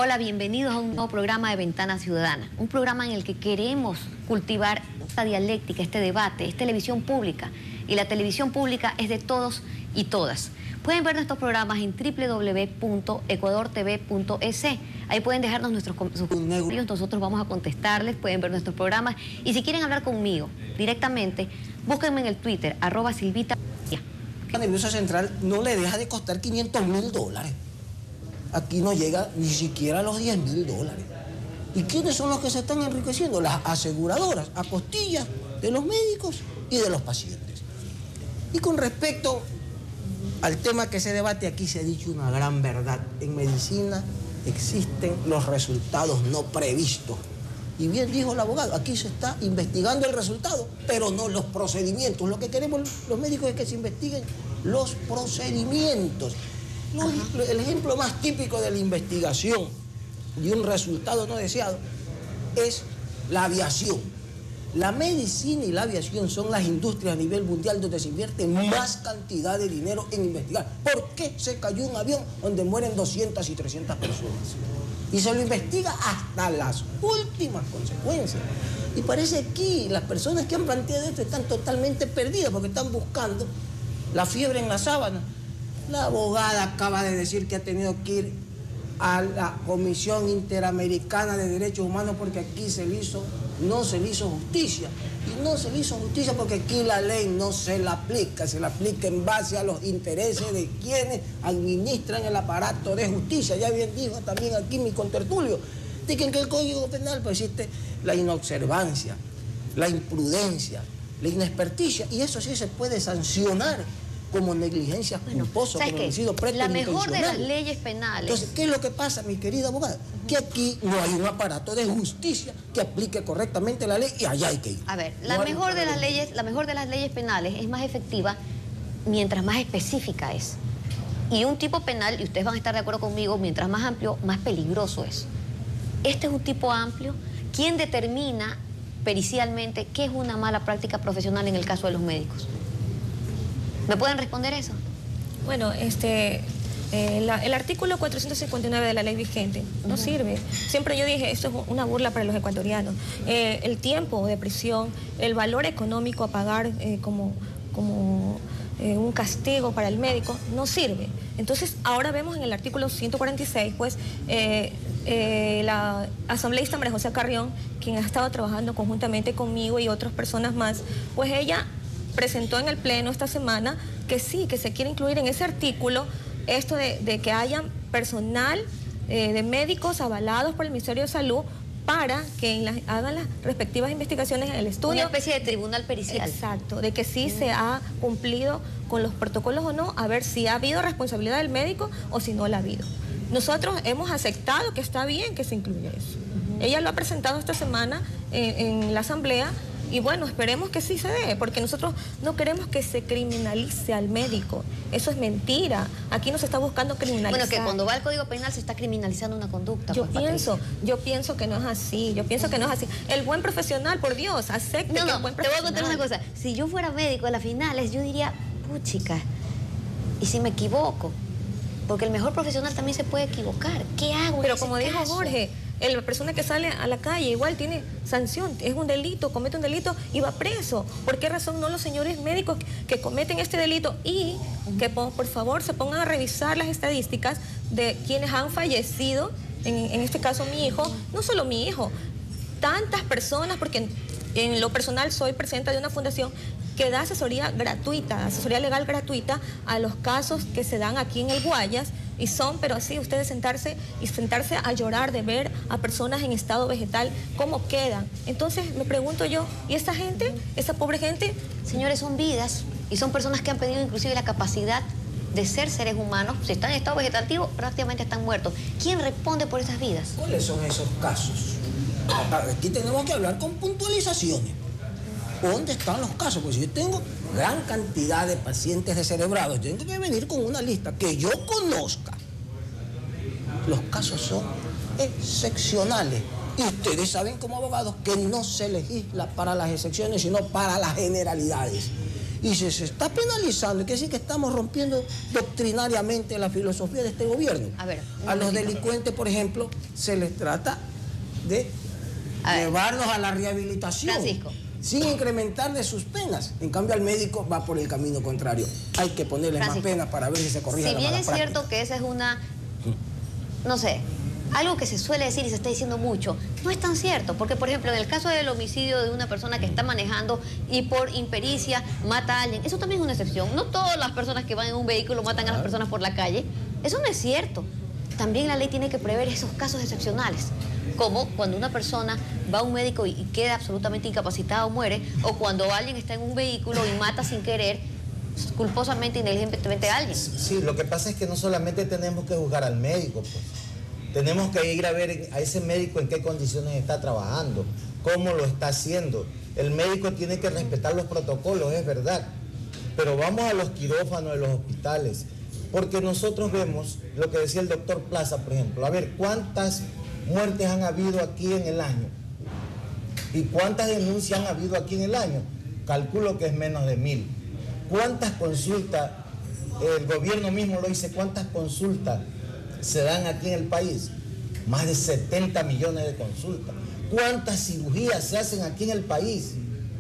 Hola, bienvenidos a un nuevo programa de Ventana Ciudadana, un programa en el que queremos cultivar esta dialéctica, este debate, es televisión pública y la televisión pública es de todos y todas. Pueden ver nuestros programas en www.ecuadortv.es. Ahí pueden dejarnos sus comentarios, nosotros vamos a contestarles, pueden ver nuestros programas y si quieren hablar conmigo directamente, búsquenme en el Twitter, @Silvita. La nerviosa central no le deja de costar $500.000. Aquí no llega ni siquiera a los $10.000. ¿Y quiénes son los que se están enriqueciendo? Las aseguradoras, a costillas de los médicos y de los pacientes. Y con respecto al tema que se debate, aquí se ha dicho una gran verdad. En medicina existen los resultados no previstos. Y bien dijo el abogado, aquí se está investigando el resultado, pero no los procedimientos. Lo que queremos los médicos es que se investiguen los procedimientos. El ejemplo más típico de la investigación de un resultado no deseado es la aviación. La medicina y la aviación son las industrias a nivel mundial donde se invierte más cantidad de dinero en investigar. ¿Por qué se cayó un avión donde mueren 200 y 300 personas? Y se lo investiga hasta las últimas consecuencias. Y parece aquí las personas que han planteado esto están totalmente perdidas porque están buscando la fiebre en la sábana. La abogada acaba de decir que ha tenido que ir a la Comisión Interamericana de Derechos Humanos porque aquí no se le hizo justicia. Y no se le hizo justicia porque aquí la ley no se la aplica en base a los intereses de quienes administran el aparato de justicia. Ya bien dijo también aquí mi contertulio, de que en el Código Penal pues existe la inobservancia, la imprudencia, la inexperticia, y eso sí se puede sancionar como negligencia culposa, como homicidio preterintencional. La mejor de las leyes penales. Entonces, ¿qué es lo que pasa, mi querida abogada? Que aquí no hay un aparato de justicia que aplique correctamente la ley y allá hay que ir. A ver, la mejor de las leyes penales es más efectiva mientras más específica es. Y un tipo penal, y ustedes van a estar de acuerdo conmigo, mientras más amplio, más peligroso es. Este es un tipo amplio. ¿Quién determina pericialmente qué es una mala práctica profesional en el caso de los médicos? ¿Me pueden responder eso? Bueno, el artículo 459 de la ley vigente no sirve. Siempre yo dije, esto es una burla para los ecuatorianos. El tiempo de prisión, el valor económico a pagar como un castigo para el médico, no sirve. Entonces, ahora vemos en el artículo 146, pues, la asambleísta María José Carrión, quien ha estado trabajando conjuntamente conmigo y otras personas más, pues ella presentó en el Pleno esta semana que sí, que se quiere incluir en ese artículo esto de que haya personal de médicos avalados por el Ministerio de Salud para que hagan las respectivas investigaciones en el estudio. Una especie de tribunal pericial. Exacto, de que sí se ha cumplido con los protocolos o no, a ver si ha habido responsabilidad del médico o si no la ha habido. Nosotros hemos aceptado que está bien que se incluya eso. Ella lo ha presentado esta semana en la Asamblea. Y bueno, esperemos que sí se dé, porque nosotros no queremos que se criminalice al médico. Eso es mentira. Aquí no se está buscando criminalizar. Bueno, que cuando va al Código Penal se está criminalizando una conducta. Yo pienso que no es así. El buen profesional, por Dios, acepte que es buen profesional. Te voy a contar una cosa. Si yo fuera médico a las finales, yo diría, puchica, ¿y si me equivoco? Porque el mejor profesional también se puede equivocar. ¿Qué hago? Pero como dijo Jorge, la persona que sale a la calle igual tiene sanción, es un delito, comete un delito y va preso. ¿Por qué razón no los señores médicos que cometen este delito y que por favor se pongan a revisar las estadísticas de quienes han fallecido, en este caso mi hijo, no solo mi hijo, tantas personas, porque en lo personal soy presidenta de una fundación que da asesoría gratuita, asesoría legal gratuita a los casos que se dan aquí en el Guayas. Y son, pero así, ustedes sentarse a llorar de ver a personas en estado vegetal, cómo quedan. Entonces, me pregunto yo, ¿y esa gente, esa pobre gente? Señores, son vidas y son personas que han perdido inclusive la capacidad de ser seres humanos. Si están en estado vegetativo, prácticamente están muertos. ¿Quién responde por esas vidas? ¿Cuáles son esos casos? Aquí tenemos que hablar con puntualizaciones. ¿Dónde están los casos? Pues si yo tengo gran cantidad de pacientes descerebrados, yo tengo que venir con una lista que yo conozca. Los casos son excepcionales. Y ustedes saben como abogados que no se legisla para las excepciones, sino para las generalidades. Y si se está penalizando, quiere decir que estamos rompiendo doctrinariamente la filosofía de este gobierno. A los delincuentes, por ejemplo, se les trata de llevarlos a la rehabilitación. Francisco. Sin incrementarle sus penas. En cambio, al médico va por el camino contrario. Hay que ponerle más penas para ver si se corrige la mala práctica. Si bien es cierto que esa es una, no sé, algo que se suele decir y se está diciendo mucho, no es tan cierto. Porque, por ejemplo, en el caso del homicidio de una persona que está manejando y por impericia mata a alguien, eso también es una excepción. No todas las personas que van en un vehículo matan a las personas por la calle. Eso no es cierto. También la ley tiene que prever esos casos excepcionales, como cuando una persona va a un médico y queda absolutamente incapacitada o muere, o cuando alguien está en un vehículo y mata sin querer, culposamente y negligentemente a alguien. Sí, lo que pasa es que no solamente tenemos que juzgar al médico, pues. Tenemos que ir a ver a ese médico en qué condiciones está trabajando, cómo lo está haciendo. El médico tiene que respetar los protocolos, es verdad, pero vamos a los quirófanos de los hospitales, porque nosotros vemos lo que decía el doctor Plaza, por ejemplo, a ver, ¿cuántas muertes han habido aquí en el año? ¿Y cuántas denuncias han habido aquí en el año? Calculo que es menos de 1000. ¿Cuántas consultas, el gobierno mismo lo dice, cuántas consultas se dan aquí en el país? Más de 70 millones de consultas. ¿Cuántas cirugías se hacen aquí en el país?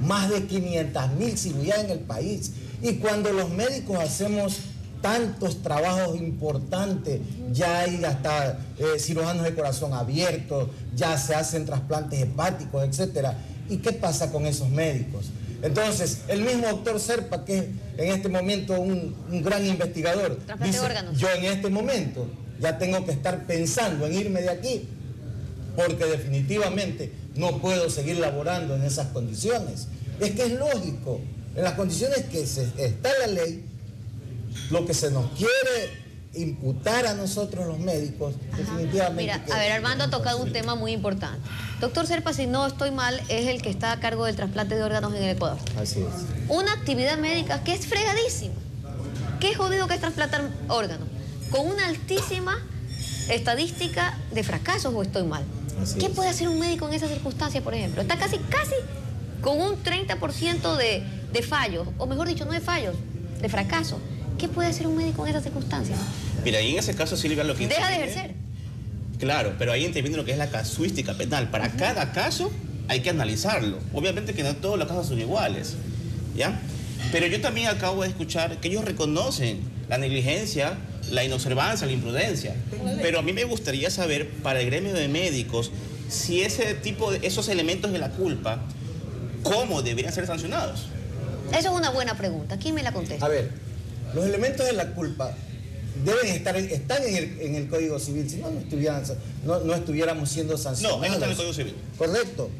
Más de 500.000 cirugías en el país. Y cuando los médicos hacemos tantos trabajos importantes, ya hay hasta cirujanos de corazón abierto, ya se hacen trasplantes hepáticos, etc. ¿Y qué pasa con esos médicos? Entonces, el mismo doctor Serpa, que es en este momento un gran investigador, dice, yo en este momento ya tengo que estar pensando en irme de aquí, porque definitivamente no puedo seguir laborando en esas condiciones. Es que es lógico, en las condiciones que está la ley, lo que se nos quiere imputar a nosotros los médicos, definitivamente... Mira, a ver, Armando ha tocado un tema muy importante. Doctor Serpa, si no estoy mal, es el que está a cargo del trasplante de órganos en el Ecuador. Así es. Una actividad médica que es fregadísima. Qué jodido que es trasplantar órganos, con una altísima estadística de fracasos, o estoy mal. ¿Qué puede hacer un médico en esas circunstancias, por ejemplo? Está casi con un 30% de fallos, o mejor dicho, no de fallos, de fracaso. ¿Qué puede hacer un médico en esas circunstancias? Mira, y en ese caso, Silvia, lo que... Deja de ejercer. Claro, pero ahí interviene lo que es la casuística penal. Para cada caso hay que analizarlo. Obviamente que no todos los casos son iguales, ¿ya? Pero yo también acabo de escuchar que ellos reconocen la negligencia, la inobservancia, la imprudencia. Pero a mí me gustaría saber, para el gremio de médicos, si esos elementos de la culpa, ¿cómo deberían ser sancionados? Eso es una buena pregunta. ¿Quién me la contesta? A ver, los elementos de la culpa deben están en el Código Civil, si no, no estuviéramos siendo sancionados. No, eso está en el Código Civil. Correcto.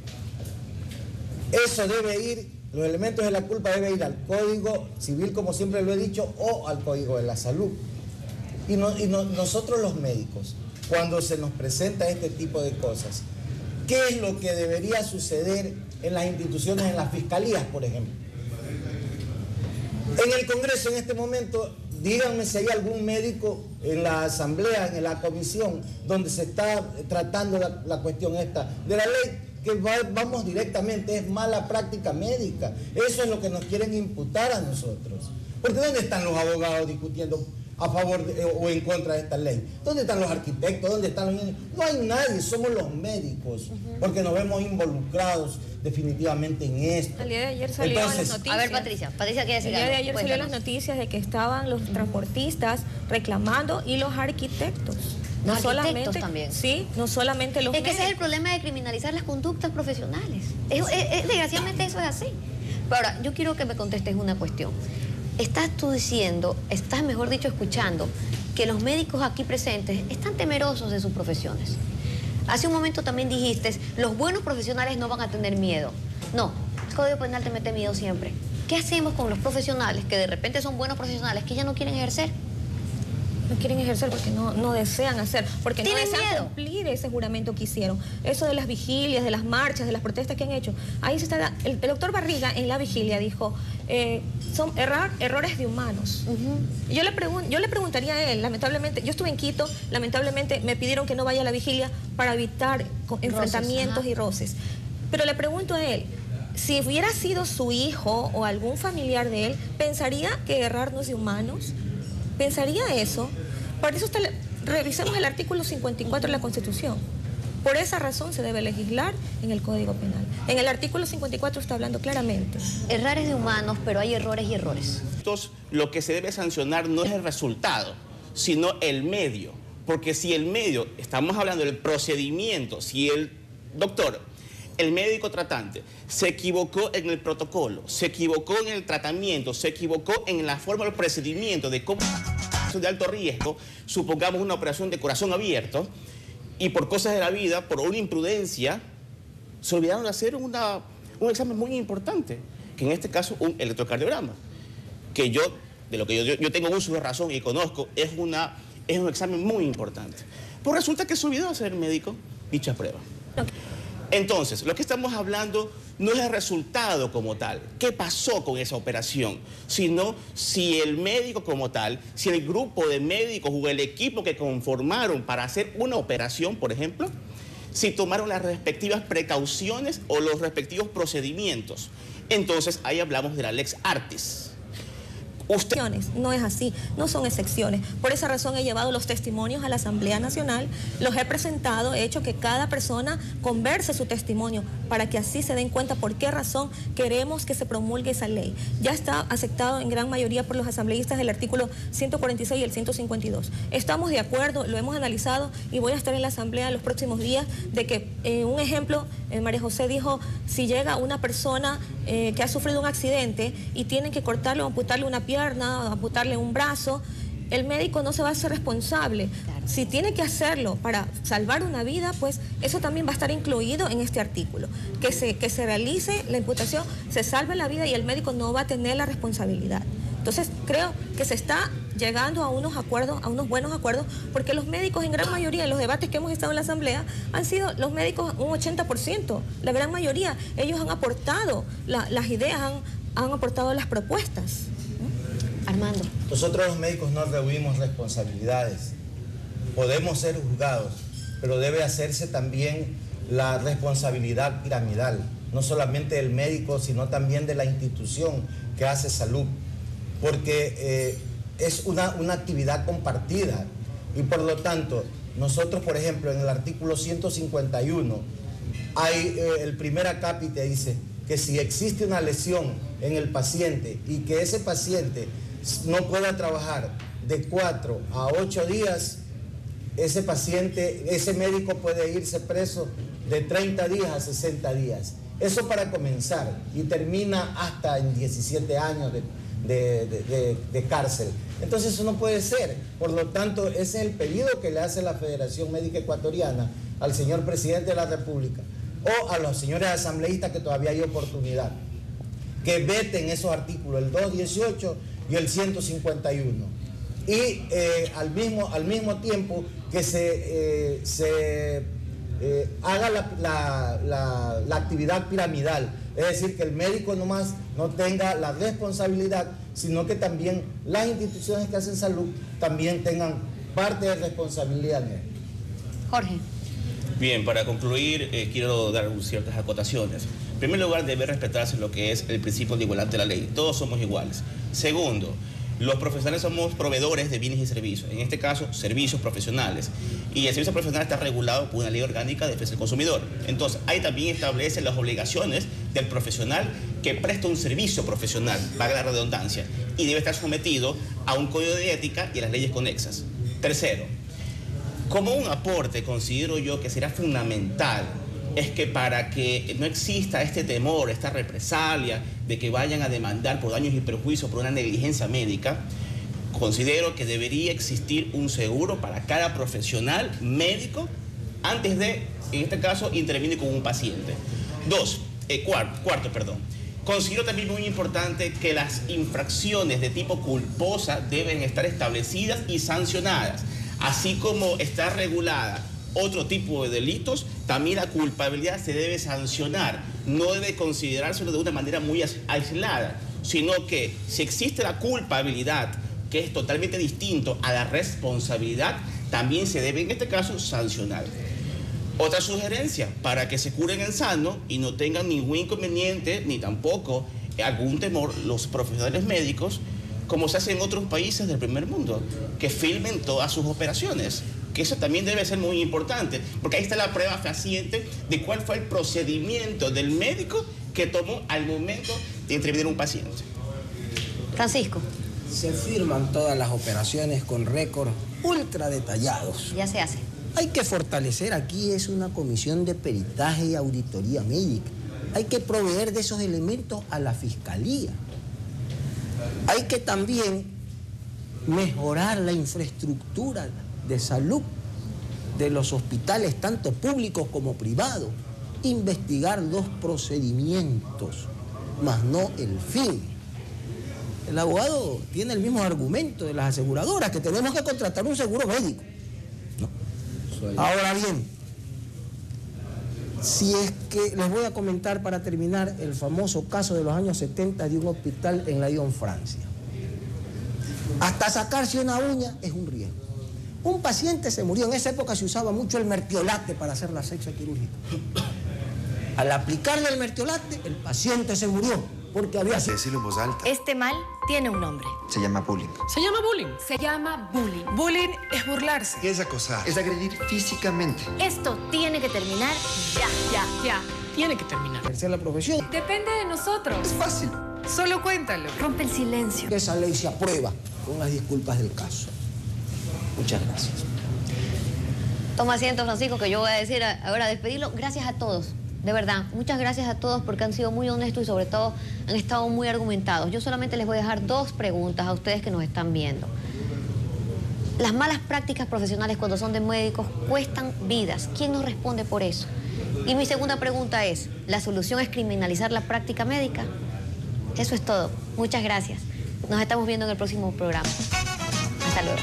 Eso debe ir, los elementos de la culpa deben ir al Código Civil, como siempre lo he dicho, o al Código de la Salud. Y nosotros los médicos, cuando se nos presenta este tipo de cosas, ¿qué es lo que debería suceder en las instituciones, en las fiscalías, por ejemplo? En el Congreso en este momento, díganme si hay algún médico en la asamblea, en la comisión, donde se está tratando la cuestión esta de la ley, que vamos directamente, es mala práctica médica. Eso es lo que nos quieren imputar a nosotros. Porque ¿dónde están los abogados discutiendo a favor o en contra de esta ley? ¿Dónde están los arquitectos? ¿Dónde están los ingenieros? No hay nadie, somos los médicos, porque nos vemos involucrados definitivamente en esto. El día de ayer salieron las noticias. A ver, Patricia quiere decir algo. El día de ayer Cuéntanos. salieron las noticias de que estaban los transportistas reclamando y los arquitectos. Los arquitectos también. Sí, no solamente los médicos. Es que ese es el médicos. problema de criminalizar las conductas profesionales. Desgraciadamente eso es así. Pero ahora, yo quiero que me contestes una cuestión. Estás mejor dicho, escuchando que los médicos aquí presentes están temerosos de sus profesiones. Hace un momento también dijiste, los buenos profesionales no van a tener miedo. No, el Código Penal te mete miedo siempre. ¿Qué hacemos con los profesionales que de repente son buenos profesionales que ya no quieren ejercer? No quieren ejercer porque no desean hacer, porque no desean miedo. cumplir ese juramento que hicieron. Eso de las vigilias, de las marchas, de las protestas que han hecho. Ahí se está. El doctor Barriga en la vigilia dijo, son errores de humanos. Yo le preguntaría a él, lamentablemente, yo estuve en Quito, lamentablemente me pidieron que no vaya a la vigilia para evitar enfrentamientos y roces. Pero le pregunto a él, si hubiera sido su hijo o algún familiar de él, ¿pensaría que errar no es de humanos? ¿Pensaría eso? Por eso revisemos el artículo 54 de la Constitución. Por esa razón se debe legislar en el Código Penal. En el artículo 54 está hablando claramente. Errar es de humanos, pero hay errores y errores. Entonces, lo que se debe sancionar no es el resultado, sino el medio. Porque si el medio, estamos hablando del procedimiento, si el doctor, el médico tratante, se equivocó en el protocolo, se equivocó en el tratamiento, se equivocó en la forma del procedimiento de cómo de alto riesgo, supongamos una operación de corazón abierto, y por cosas de la vida, por una imprudencia, se olvidaron de hacer un examen muy importante, que en este caso un electrocardiograma, que yo, de lo que yo tengo uso de razón y conozco, es un examen muy importante. Pues resulta que se olvidó hacer el médico dicha prueba. Entonces, lo que estamos hablando no es el resultado como tal, qué pasó con esa operación, sino si el médico como tal, si el grupo de médicos o el equipo que conformaron para hacer una operación, por ejemplo, si tomaron las respectivas precauciones o los respectivos procedimientos. Entonces, ahí hablamos de la lex artis. No es así, no son excepciones. Por esa razón he llevado los testimonios a la Asamblea Nacional, los he presentado, he hecho que cada persona converse su testimonio para que así se den cuenta por qué razón queremos que se promulgue esa ley. Ya está aceptado en gran mayoría por los asambleístas el artículo 146 y el 152. Estamos de acuerdo, lo hemos analizado y voy a estar en la Asamblea en los próximos días de que, un ejemplo, María José dijo, si llega una persona que ha sufrido un accidente y tienen que cortarle o amputarle una pierna, amputarle un brazo, el médico no se va a hacer responsable. Claro. Si tiene que hacerlo para salvar una vida, pues eso también va a estar incluido en este artículo. Que se realice la imputación, se salve la vida y el médico no va a tener la responsabilidad. Entonces creo que se está llegando a unos acuerdos, a unos buenos acuerdos, porque los médicos en gran mayoría, en los debates que hemos estado en la Asamblea, han sido los médicos un 80%, la gran mayoría. Ellos han aportado las ideas, han aportado las propuestas. Armando. Nosotros los médicos no rehuimos responsabilidades. Podemos ser juzgados, pero debe hacerse también la responsabilidad piramidal, no solamente del médico, sino también de la institución que hace salud, porque es una actividad compartida y por lo tanto nosotros, por ejemplo, en el artículo 151 hay el primer acápite dice que si existe una lesión en el paciente y que ese paciente no pueda trabajar de 4 a 8 días, ese paciente, ese médico puede irse preso de 30 días a 60 días. Eso para comenzar, y termina hasta en 17 años de cárcel. Entonces eso no puede ser. Por lo tanto, ese es el pedido que le hace la Federación Médica Ecuatoriana al señor presidente de la República o a los señores asambleístas que todavía hay oportunidad, que veten esos artículos, el 218 y el 151. Y al mismo tiempo que se haga la actividad piramidal, es decir, que el médico nomás no tenga la responsabilidad, sino que también las instituciones que hacen salud también tengan parte de responsabilidad en esto. Jorge. Bien, para concluir, quiero dar ciertas acotaciones. En primer lugar, debe respetarse lo que es el principio de igualdad de la ley. Todos somos iguales. Segundo, los profesionales somos proveedores de bienes y servicios, en este caso, servicios profesionales. Y el servicio profesional está regulado por una ley orgánica de defensa del consumidor. Entonces, ahí también establece las obligaciones del profesional que presta un servicio profesional, valga la redundancia, y debe estar sometido a un código de ética y a las leyes conexas. Tercero, como un aporte, considero yo que será fundamental es que para que no exista este temor, esta represalia de que vayan a demandar por daños y perjuicios por una negligencia médica, considero que debería existir un seguro para cada profesional médico antes de, en este caso, intervenir con un paciente. Cuarto, considero también muy importante que las infracciones de tipo culposa deben estar establecidas y sancionadas, así como está regulada otro tipo de delitos, también la culpabilidad se debe sancionar, no debe considerárselo de una manera muy aislada, sino que si existe la culpabilidad, que es totalmente distinto a la responsabilidad, también se debe en este caso sancionar. Otra sugerencia, para que se curen en sano y no tengan ningún inconveniente, ni tampoco algún temor, los profesionales médicos, como se hace en otros países del primer mundo, que filmen todas sus operaciones. Que eso también debe ser muy importante, porque ahí está la prueba fehaciente de cuál fue el procedimiento del médico que tomó al momento de intervenir un paciente. Francisco. Se firman todas las operaciones con récords ultra detallados. Ya se hace. Hay que fortalecer aquí es una comisión de peritaje y auditoría médica. Hay que proveer de esos elementos a la fiscalía. Hay que también mejorar la infraestructura de salud de los hospitales, tanto públicos como privados. Investigar los procedimientos, más no el fin. El abogado tiene el mismo argumento de las aseguradoras, que tenemos que contratar un seguro médico. ¿No? Ahora bien, si es que les voy a comentar para terminar el famoso caso de los años 70 de un hospital en Lyon, Francia. Hasta sacarse una uña es un riesgo. Un paciente se murió, en esa época se usaba mucho el mertiolate para hacer la asepsia quirúrgica. Al aplicarle el mertiolate, el paciente se murió porque había sido... Decirlo en voz alta. Este mal tiene un nombre. Se llama bullying. Se llama bullying. Se llama bullying. Bullying es burlarse. ¿Qué es acosar? Es agredir físicamente. Esto tiene que terminar ya. Ya. Tiene que terminar. Ejercer la profesión. Depende de nosotros. Es fácil. Solo cuéntalo. Rompe el silencio. Que esa ley se aprueba con las disculpas del caso. Muchas gracias. Toma asiento, Francisco, que yo voy a decir ahora despedirlo. Gracias a todos, de verdad. Muchas gracias a todos porque han sido muy honestos y sobre todo han estado muy argumentados. Yo solamente les voy a dejar 2 preguntas a ustedes que nos están viendo. Las malas prácticas profesionales cuando son de médicos cuestan vidas. ¿Quién nos responde por eso? Y mi segunda pregunta es, ¿la solución es criminalizar la práctica médica? Eso es todo. Muchas gracias. Nos estamos viendo en el próximo programa. Hasta luego.